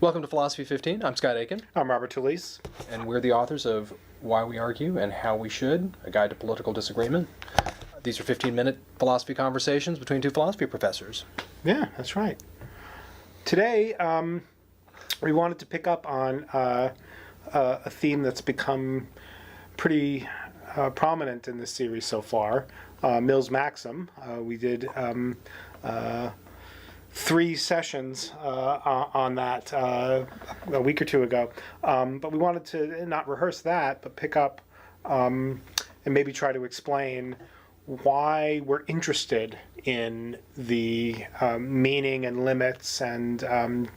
Welcome to Philosophy15. I'm Scott Aikin. I'm Robert Talisse. And we're the authors of Why We Argue and How We Should, a guide to political disagreement. These are 15-minute philosophy conversations between two philosophy professors. Yeah, that's right. Today, we wanted to pick up on a theme that's become pretty prominent in this series so far, Mill's maxim. We did 3 sessions on that a week or two ago, but we wanted to not rehearse that, but pick up and maybe try to explain why we're interested in the meaning and limits and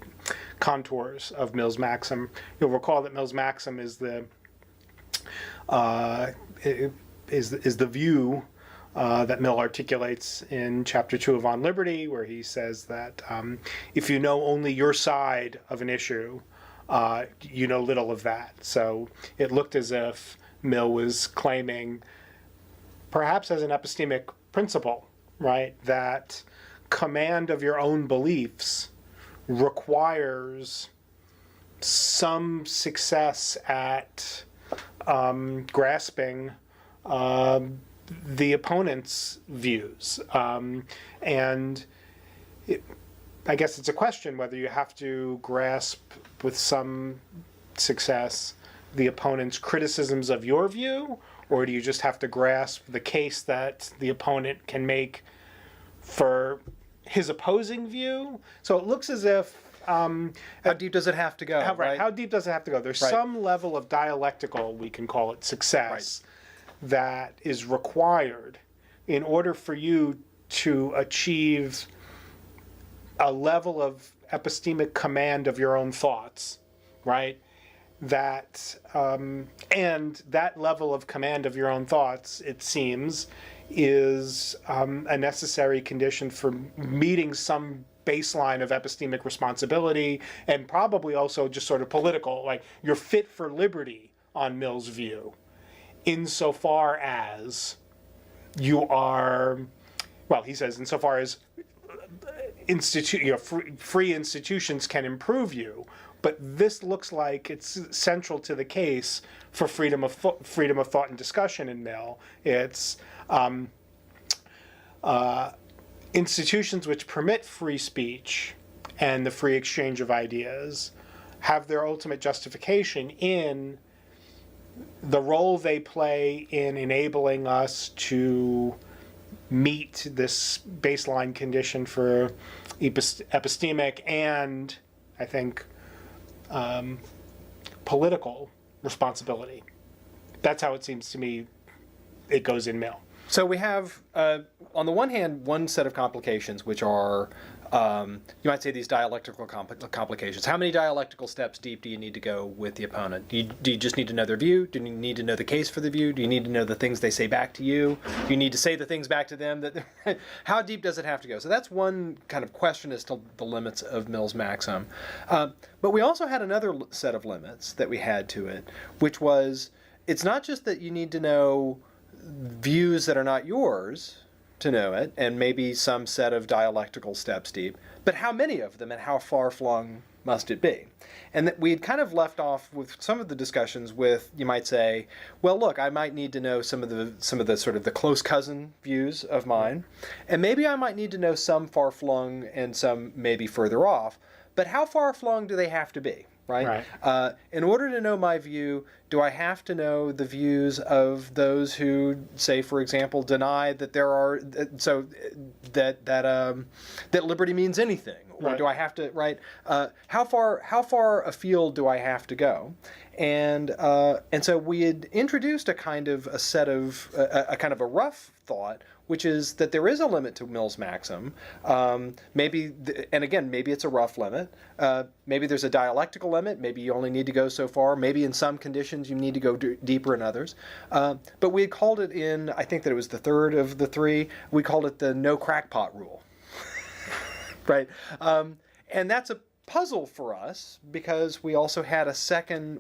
contours of Mill's maxim. You'll recall that Mill's maxim is the view that Mill articulates in Chapter 2 of On Liberty, where he says that if you know only your side of an issue, you know little of that. So it looked as if Mill was claiming, perhaps as an epistemic principle, right, that command of your own beliefs requires some success at grasping the opponent's views. And I guess it's a question whether you have to grasp with some success the opponent's criticisms of your view, or do you just have to grasp the case that the opponent can make for his opposing view? So it looks as if... how deep does it have to go? Right. How deep does it have to go? There's some level of dialectical, we can call it, success that is required in order for you to achieve a level of epistemic command of your own thoughts, right? That and that level of command of your own thoughts, it seems, is a necessary condition for meeting some baseline of epistemic responsibility, and probably also just sort of political, like you're fit for liberty on Mill's view, insofar as you are, well, he says, insofar as free institutions can improve you. But this looks like it's central to the case for freedom of thought and discussion in Mill. It's institutions which permit free speech and the free exchange of ideas have their ultimate justification in the role they play in enabling us to meet this baseline condition for epistemic and, I think, political responsibility. That's how it seems to me it goes in Mill. So we have, on the one hand, one set of complications, which are, you might say, these dialectical complications. How many dialectical steps deep do you need to go with the opponent? Do you just need to know their view? Do you need to know the case for the view? Do you need to know the things they say back to you? Do you need to say the things back to them? How deep does it have to go? So that's one kind of question as to the limits of Mill's maxim. But we also had another set of limits that we had to it, which was, it's not just that you need to know views that are not yours to know it, and maybe some set of dialectical steps deep, but how many of them and how far-flung must it be? And that we had kind of left off with some of the discussions with, you might say, well, look, I might need to know some of the sort of the close cousin views of mine, and maybe I might need to know some far-flung and some maybe further off, but how far-flung do they have to be? Right? In order to know my view, do I have to know the views of those who, say, for example, deny that there are that liberty means anything, or do I have to how far afield do I have to go? And so we had introduced a kind of a set of a kind of a rough thought, which is that there is a limit to Mill's maxim. Maybe it's a rough limit. Maybe there's a dialectical limit. Maybe you only need to go so far. Maybe in some conditions you need to go deeper in others. But we had called it I think that it was the third of the 3, we called it the no crackpot rule. Right? And that's a puzzle for us because we also had a second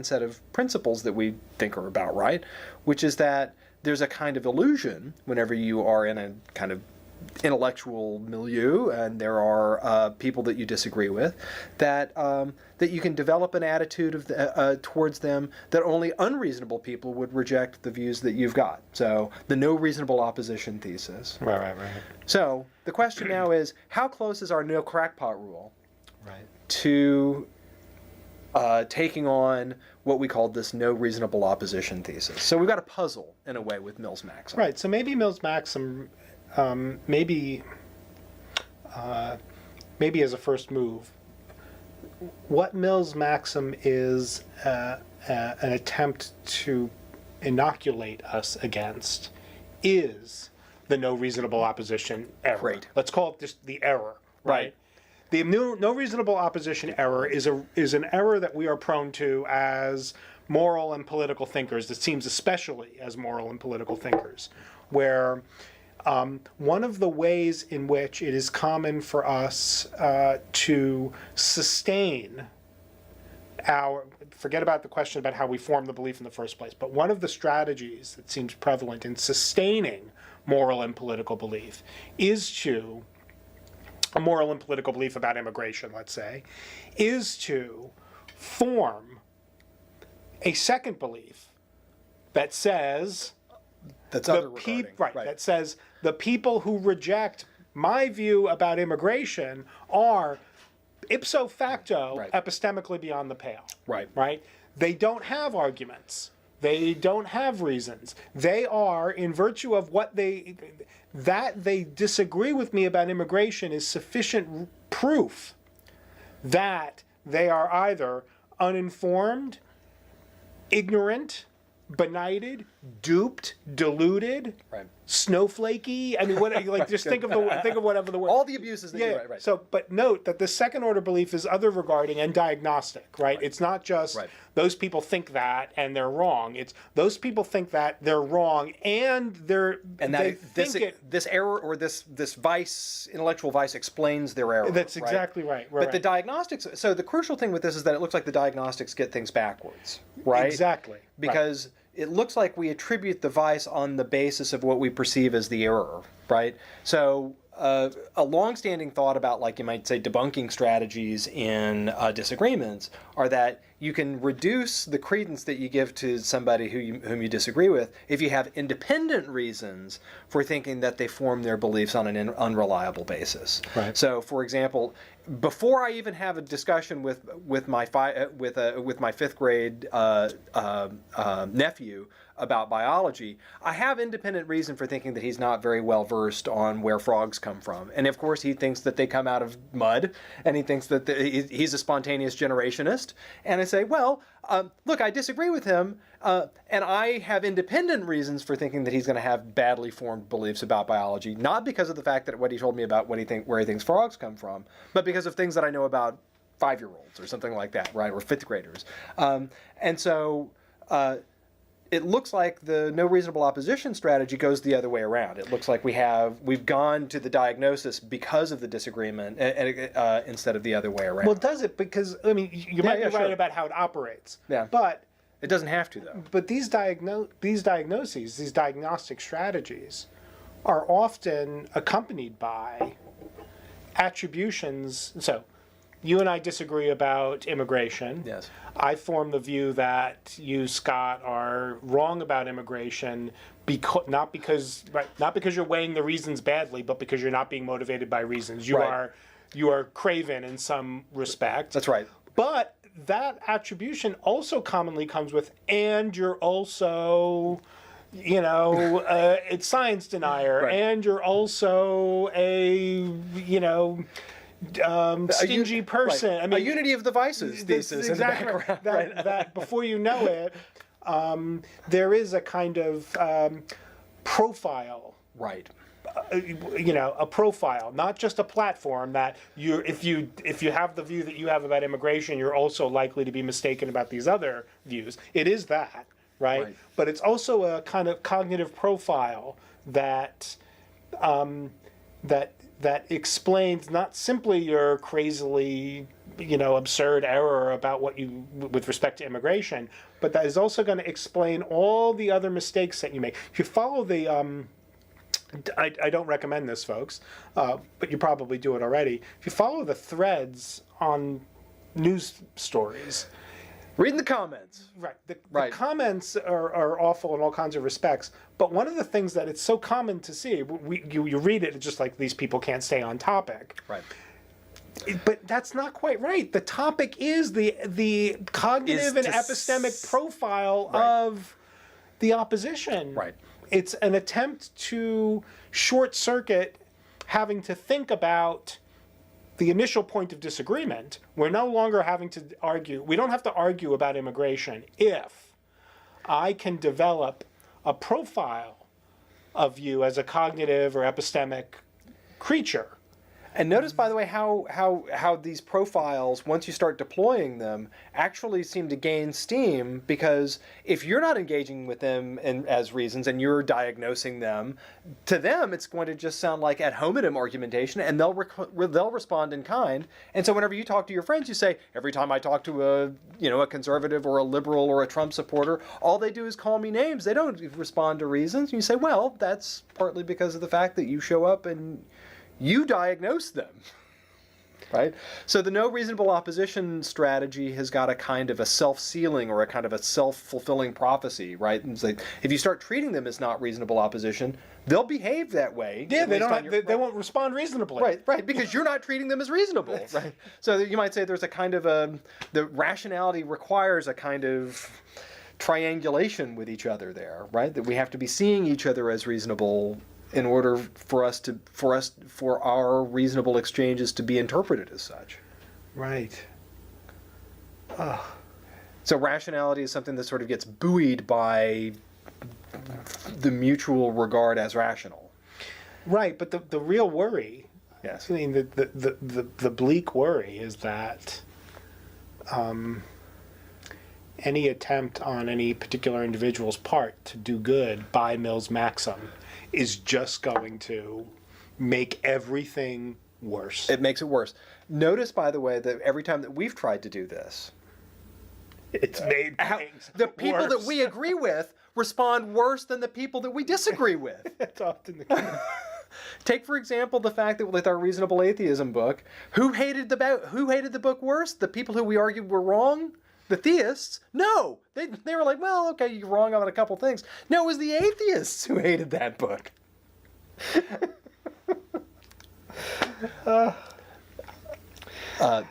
set of principles that we think are about right, which is that there's a kind of illusion whenever you are in a kind of intellectual milieu, and there are people that you disagree with, that that you can develop an attitude of towards them that only unreasonable people would reject the views that you've got. So the no reasonable opposition thesis. Right. So the question now is, how close is our no crackpot rule Right. to taking on what we called this no reasonable opposition thesis? So we've got a puzzle in a way with Mill's maxim. Right. So maybe Mill's maxim, maybe as a first move, what Mill's maxim is an attempt to inoculate us against is the no reasonable opposition error. Great. Let's call it just the error. Right. The no reasonable opposition error is an error that we are prone to as moral and political thinkers. It seems especially as moral and political thinkers, where one of the ways in which it is common for us to sustain forget about the question about how we form the belief in the first place, but one of the strategies that seems prevalent in sustaining moral and political belief is to a moral and political belief about immigration, let's say, is to form a second belief that says That's other regarding. that says the people who reject my view about immigration are ipso facto epistemically beyond the pale. Right? They don't have arguments. They don't have reasons. They are, in virtue of what they disagree with me about immigration, is sufficient proof that they are either uninformed, ignorant, benighted, duped, deluded, snowflakey. I mean, just think of whatever the word. All the abuses that you right. So, but note that the second order belief is other regarding and diagnostic, right? It's not just those people think that and they're wrong. It's those people think that they're wrong and this error or this vice, intellectual vice, explains their error. That's exactly right. But the diagnostics. So the crucial thing with this is that it looks like the diagnostics get things backwards, right? Exactly. Because it looks like we attribute the vice on the basis of what we perceive as the error, right? So a long-standing thought about, like, you might say, debunking strategies in disagreements are that you can reduce the credence that you give to somebody whom you disagree with if you have independent reasons for thinking that they form their beliefs on an unreliable basis. Right. So, for example, before I even have a discussion with my fifth grade nephew about biology, I have independent reason for thinking that he's not very well versed on where frogs come from. And of course, he thinks that they come out of mud, and he thinks that he's a spontaneous generationist. And I say, well, look, I disagree with him, and I have independent reasons for thinking that he's going to have badly formed beliefs about biology, not because of the fact that what he told me about where he thinks frogs come from, but because of things that I know about 5-year-olds or something like that, right, or fifth graders. And so it looks like the no reasonable opposition strategy goes the other way around. It looks like we've gone to the diagnosis because of the disagreement instead of the other way around. Well, does it? Because, I mean, you might be right about how it operates. Yeah. But it doesn't have to, though. But these diagnoses, these diagnostic strategies, are often accompanied by attributions. So, you and I disagree about immigration. Yes. I form the view that you, Scott, are wrong about immigration, not because you're weighing the reasons badly, but because you're not being motivated by reasons. You are craven in some respect. That's right. But that attribution also commonly comes with, and you're also, it's science denier, and you're also a, stingy person. Right. I mean, a unity of the vices thesis in the background. That before you know it, there is a kind of profile. Right. A profile, not just a platform that if you have the view that you have about immigration, you're also likely to be mistaken about these other views. It is that, right? But it's also a kind of cognitive profile that that explains not simply your crazily, absurd error about with respect to immigration, but that is also going to explain all the other mistakes that you make. If you follow I don't recommend this, folks, but you probably do it already. If you follow the threads on news stories, Reading the comments. right, the Right. comments are awful in all kinds of respects. But one of the things that it's so common to see, you read it, it's just like these people can't stay on topic. Right. But that's not quite right. The topic is the cognitive and epistemic profile of the opposition. Right. It's an attempt to short circuit having to think about the initial point of disagreement. We're no longer having to argue. We don't have to argue about immigration if I can develop a profile of you as a cognitive or epistemic creature. And notice, by the way, how these profiles, once you start deploying them, actually seem to gain steam, because if you're not engaging with them as reasons and you're diagnosing them, to them it's going to just sound like ad hominem argumentation, and they'll respond in kind. And so whenever you talk to your friends, you say, every time I talk to a conservative or a liberal or a Trump supporter, all they do is call me names. They don't respond to reasons. And you say, well, that's partly because of the fact that you show up and you diagnose them, right? So the no reasonable opposition strategy has got a kind of a self-sealing or a kind of a self-fulfilling prophecy, right? And it's like, if you start treating them as not reasonable opposition, they'll behave that way. Yeah, they won't respond reasonably. Right, because you're not treating them as reasonable, right? So you might say there's a kind of the rationality requires a kind of triangulation with each other there, right? That we have to be seeing each other as reasonable in order for our reasonable exchanges to be interpreted as such. Right. So rationality is something that sort of gets buoyed by the mutual regard as rational. Right, but the real worry, Yes. I mean, the bleak worry is that any attempt on any particular individual's part to do good by Mill's maxim is just going to make everything worse. It makes it worse. Notice, by the way, that every time that we've tried to do this, It's made things the people worse. that we agree with respond worse than the people that we disagree with. That's often the case. Take, for example, the fact that with our Reasonable Atheism book, who hated the book worse? The people who we argued were wrong? The theists? No. They were like, well, okay, you're wrong on a couple things. No, it was the atheists who hated that book.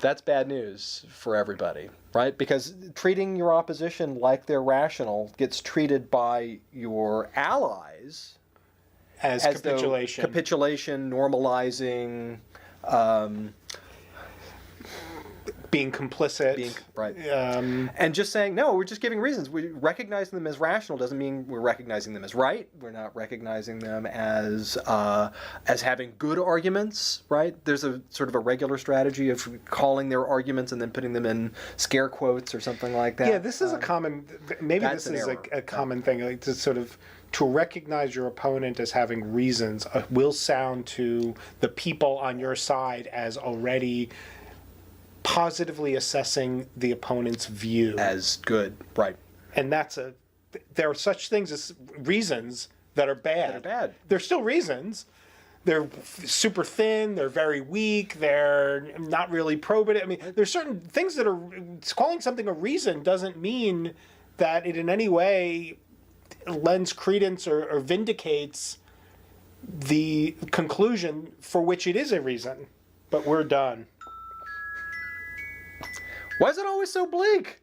That's bad news for everybody, right? Because treating your opposition like they're rational gets treated by your allies as though capitulation. Capitulation, normalizing, being complicit. right. And just saying, no, we're just giving reasons. We recognizing them as rational doesn't mean we're recognizing them as right. We're not recognizing them as having good arguments, right? There's a sort of a regular strategy of calling their arguments and then putting them in scare quotes or something like that. Yeah, this is a common, maybe that's this an is error. a common thing, like to sort of, to recognize your opponent as having reasons will sound to the people on your side as already positively assessing the opponent's view. As good, right. And there are such things as reasons that are bad. That are bad. They're still reasons. They're super thin, they're very weak, they're not really probative. I mean, there's certain things that are, calling something a reason doesn't mean that it in any way lends credence or vindicates the conclusion for which it is a reason. But we're done. Why is it always so bleak?